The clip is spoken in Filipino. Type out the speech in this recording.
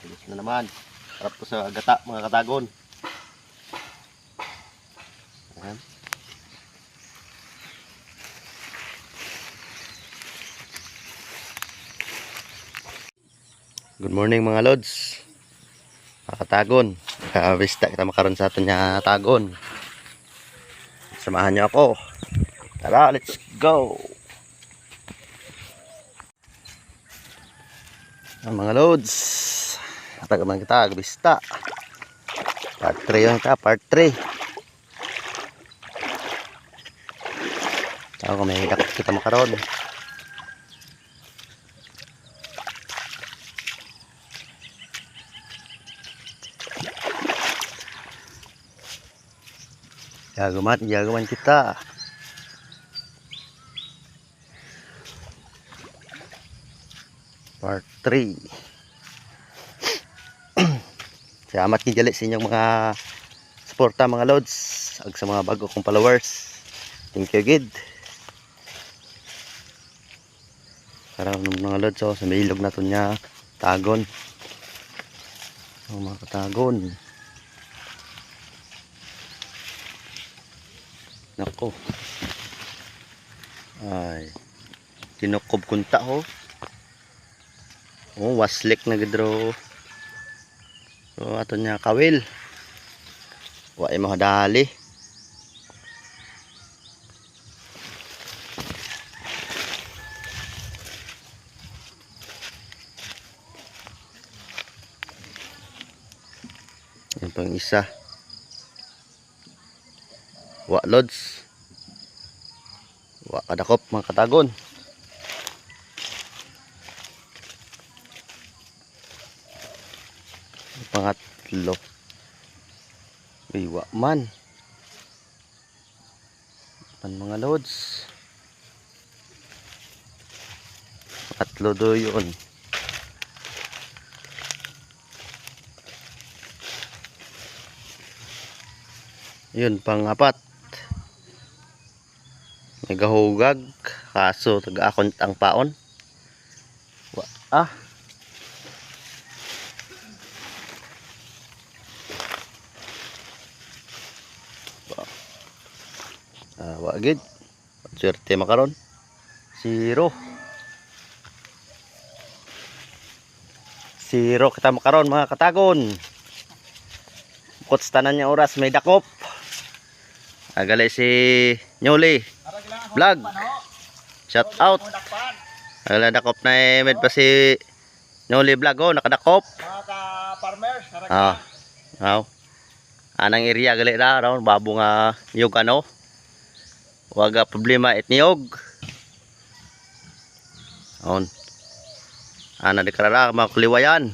Bilis na naman. Harap ko sa gata mga katagon. Ayan. Good morning mga lods. Mga katagon. Bista kita makaroon sa atin niya tagon. Samahan niyo ako. Tara, let's go. Mga lods. Tagaman kita, bista. Part 3 yun kita, part 3. Ako may dakot kita makaroon. Jagaman kita. Part 3. Salamat ni Jali sa inyong mga suporta mga lods. Ag sa mga bago kong followers. Thank you gid. Para mga lods sa may ilog na to niya tagon. Mga katagon. Nako. Ay. Tinukob kunta ho. Oh, waslik na gidro. So ato niya kawil. Wa ay mahadali. Yan pang isa. Wa lods. Wa kadakop mga katagon. Pangatlo. Uy, wa man. Mga lods. Pangatlo do yun. Yun, pang-apat. May gahugag. Kaso, taga-akon ang paon. Wa, wagid. Swerte makaron. 0 kita makaron mga katagon. Bukod sa tanan niya oras may dakop. Agalay si Nyoli vlog. Shout out. Agalay dakop na med pa si Nyoli vlog oh, nakadakop. Mga farmers, Anang area gali ra raw babo nga yug ano. Waga problema etniog. On. Ana de karara mga kuliwayan.